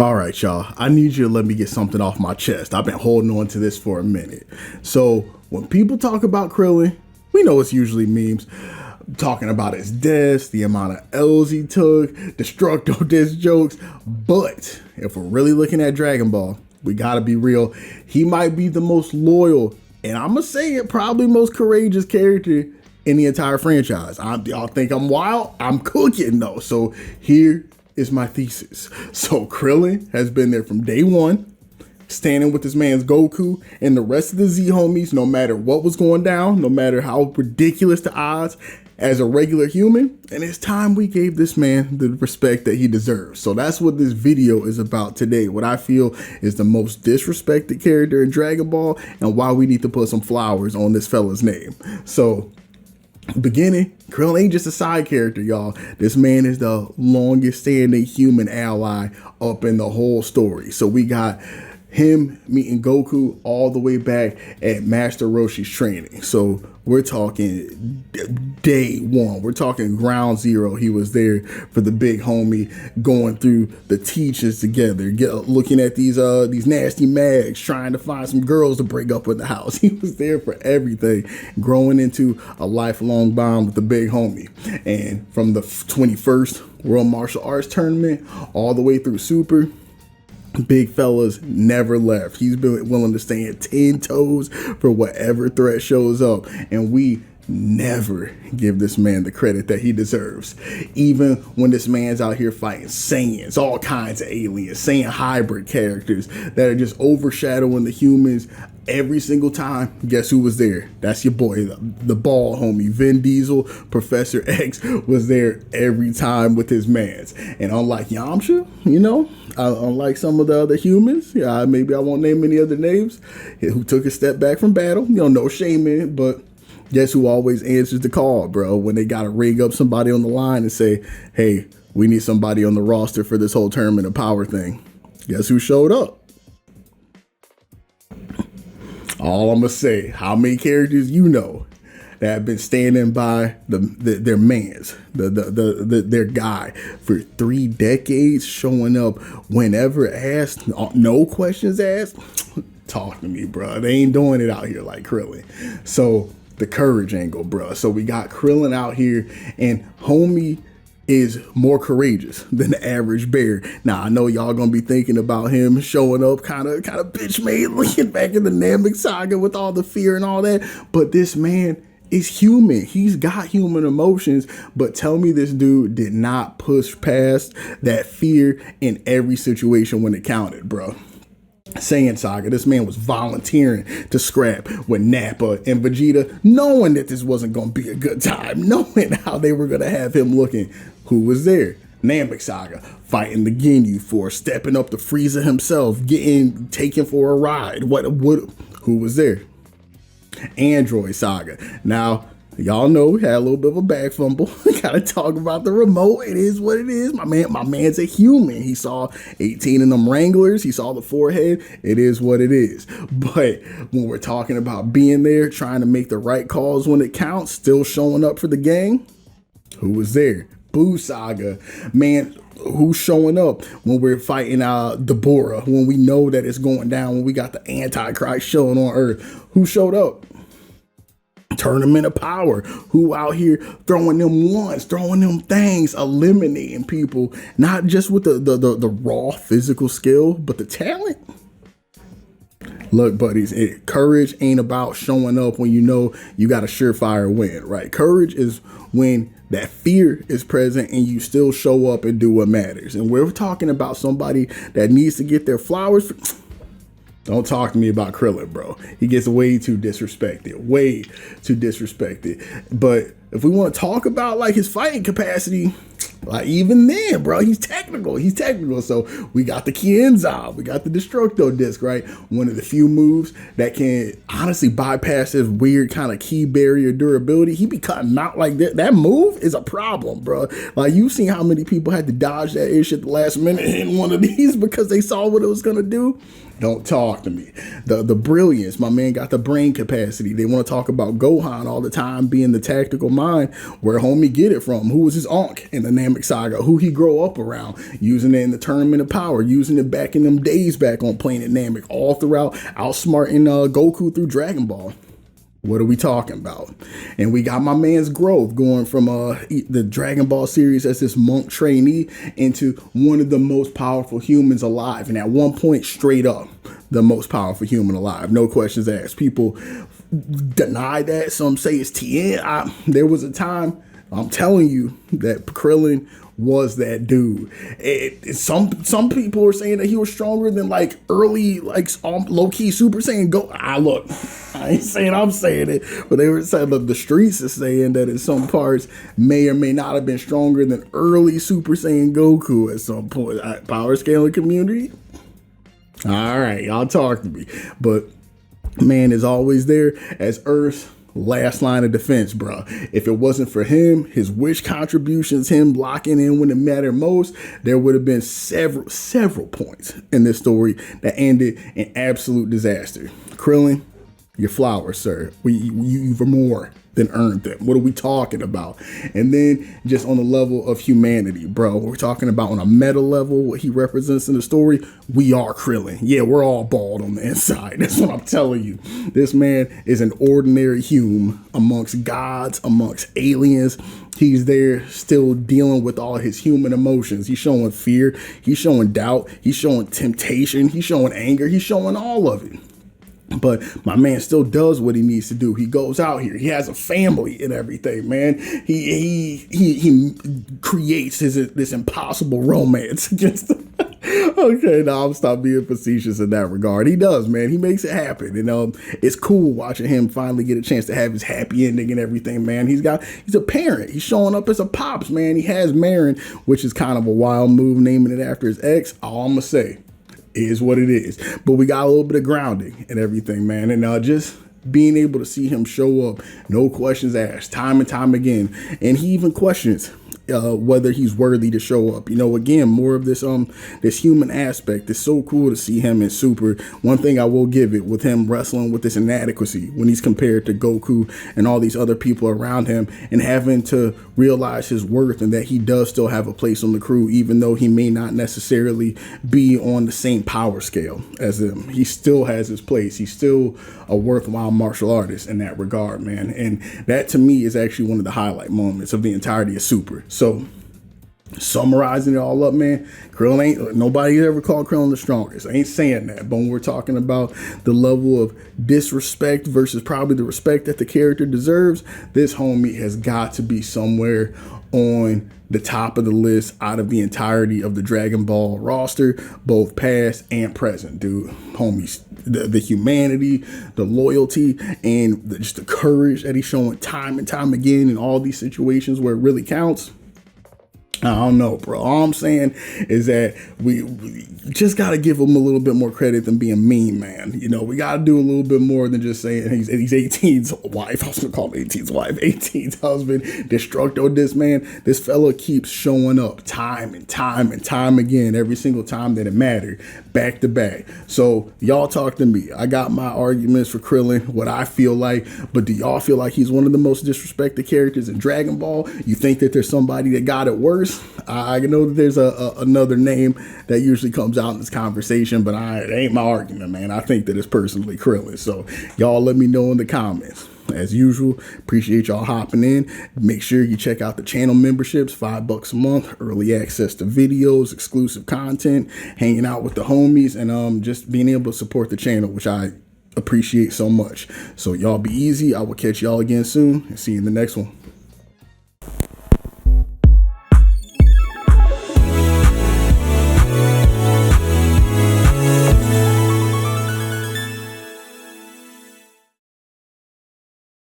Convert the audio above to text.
All right, y'all. I need you to let me get something off my chest. I've been holding on to this for a minute. So when people talk about Krillin, we know it's usually memes talking about his deaths, the amount of L's he took, destructo disc jokes. But if we're really looking at Dragon Ball, we gotta be real. He might be the most loyal, and I'm gonna say it, probably most courageous character in the entire franchise. Y'all think I'm wild? I'm cooking though. So here is my thesis. So Krillin has been there from day one, standing with this man's Goku and the rest of the Z homies, no matter what was going down, no matter how ridiculous the odds, as a regular human. And it's time we gave this man the respect that he deserves. So that's what this video is about today. What I feel is the most disrespected character in Dragon Ball and why we need to put some flowers on this fella's name. So beginning, Krill ain't just a side character, y'all. This man is the longest standing human ally up in the whole story. So we got him meeting Goku all the way back at Master Roshi's training. So we're talking day one. We're talking ground zero. He was there for the big homie, going through the teachings together, looking at these nasty mags, trying to find some girls to break up with the house. He was there for everything, growing into a lifelong bond with the big homie. And from the 21st World Martial Arts Tournament all the way through Super, big fella's never left. He's been willing to stand 10 toes for whatever threat shows up. And we never give this man the credit that he deserves. Even when this man's out here fighting Saiyans, all kinds of aliens, Saiyan hybrid characters that are just overshadowing the humans every single time. Guess who was there? That's your boy, the ball homie, Vin Diesel. Professor X was there every time with his mans. And unlike Yamcha, unlike some of the other humans, maybe I won't name any other names, who took a step back from battle, no shame in it, but guess who always answers the call, bro, when they gotta rig up somebody on the line and say, hey, we need somebody on the roster for this whole tournament of power thing. Guess who showed up? All I'm gonna say, how many characters that have been standing by their mans, their guy for 3 decades, showing up whenever asked, no questions asked? Talk to me, bro. They ain't doing it out here like Krillin. So the courage angle, bro. So we got Krillin out here, and homie is more courageous than the average bear. Now, I know y'all gonna be thinking about him showing up kind of bitch made, looking back in the Namek Saga with all the fear and all that, but this man is human. He's got human emotions, but tell me this dude did not push past that fear in every situation when it counted, bro. Saiyan Saga, this man was volunteering to scrap with Nappa and Vegeta, knowing that this wasn't going to be a good time, knowing how they were going to have him looking. Who was there? Namek Saga, fighting the Ginyu Force, stepping up to Frieza himself, getting taken for a ride. Who was there? Android Saga. Now, y'all know we had a little bit of a bag fumble. We gotta talk about the remote. It is what it is. My man's a human. He saw 18 of them Wranglers. He saw the forehead. It is what it is. But when we're talking about being there, trying to make the right calls when it counts, still showing up for the gang, who was there? Boo Saga. Man, who's showing up when we're fighting Deborah, when we know that it's going down, when we got the Antichrist showing on Earth? Who showed up? Tournament of Power, who out here throwing them ones, throwing them things, eliminating people, not just with the raw physical skill, but the talent. Look, buddies, courage ain't about showing up when you know you got a surefire win, right? Courage is when that fear is present and you still show up and do what matters. And we're talking about somebody that needs to get their flowers. Don't talk to me about Krillin, bro. He gets way too disrespected, way too disrespected. But if we want to talk about like his fighting capacity, like even then, bro, he's technical. He's technical. So we got the Kienzal, we got the Destructo Disc, right? One of the few moves that can honestly bypass this weird kind of key barrier durability. He be cutting out like that. That move is a problem, bro. Like you've seen how many people had to dodge that ish at the last minute in one of these because they saw what it was gonna do. Don't talk to me. The brilliance, my man got the brain capacity. They want to talk about Gohan all the time being the tactical mind. Where homie get it from? Who was his uncle in the Namek Saga? Who he grow up around? Using it in the Tournament of Power, using it back in them days back on Planet Namek, all throughout outsmarting Goku through Dragon Ball. What are we talking about? And we got my man's growth going from the Dragon Ball series as this monk trainee into one of the most powerful humans alive. And at one point, straight up, the most powerful human alive. No questions asked. People deny that. Some say it's Tien. There was a time, I'm telling you, that Krillin was that dude. Some people are saying that he was stronger than like early, like low key Super Saiyan Go. Look, I ain't saying I'm saying it, but they were saying that the streets are saying that in some parts may or may not have been stronger than early Super Saiyan Goku at some point. Power scaling community. All right, y'all talk to me, but man is always there as Earth's last line of defense, bro. If it wasn't for him, his wish contributions, him locking in when it mattered most, there would have been several points in this story that ended in absolute disaster. Krillin, your flowers, sir. You've more than earned them. What are we talking about? And then just on the level of humanity, bro, we're talking about on a meta level, what he represents in the story. We are Krillin. Yeah, we're all bald on the inside. That's what I'm telling you. This man is an ordinary human amongst gods, amongst aliens. He's there still dealing with all his human emotions. He's showing fear. He's showing doubt. He's showing temptation. He's showing anger. He's showing all of it. But my man still does what he needs to do. He goes out here. He has a family and everything, man. He creates this impossible romance against them. Okay, now I'm stop being facetious in that regard. He does, man. He makes it happen. And it's cool watching him finally get a chance to have his happy ending and everything, man. He's a parent. He's showing up as a pops, man. He has Marin, which is kind of a wild move, naming it after his ex. All I'm gonna say is what it is. But we got a little bit of grounding and everything, man. And just being able to see him show up, no questions asked, time and time again. And he even questions whether he's worthy to show up. Again, more of this human aspect. It's so cool to see him in Super. One thing I will give it, with him wrestling with this inadequacy when he's compared to Goku and all these other people around him, and having to realize his worth and that he does still have a place on the crew, even though he may not necessarily be on the same power scale as them. He still has his place. He's still a worthwhile martial artist in that regard, man. And that to me is actually one of the highlight moments of the entirety of Super. So summarizing it all up, man, nobody ever called Krillin the strongest. I ain't saying that, but when we're talking about the level of disrespect versus probably the respect that the character deserves, this homie has got to be somewhere on the top of the list out of the entirety of the Dragon Ball roster, both past and present, dude. Homies, the humanity, the loyalty, and just the courage that he's showing time and time again in all these situations where it really counts. I don't know, bro. All I'm saying is that we just got to give him a little bit more credit than being mean, man. We got to do a little bit more than just saying he's 18's wife. I was going to call him 18's wife, 18's husband. Destructo this, man. This fella keeps showing up time and time and time again, every single time that it mattered, back to back. So y'all talk to me. I got my arguments for Krillin, what I feel like, but do y'all feel like he's one of the most disrespected characters in Dragon Ball? You think that there's somebody that got it worse? I know that there's another name that usually comes out in this conversation, but it ain't my argument, man. I think that it's personally Krillin. So y'all let me know in the comments. As usual, appreciate y'all hopping in. Make sure you check out the channel memberships, $5 a month, early access to videos, exclusive content, hanging out with the homies, and just being able to support the channel, which I appreciate so much. So y'all be easy. I will catch y'all again soon and see you in the next one.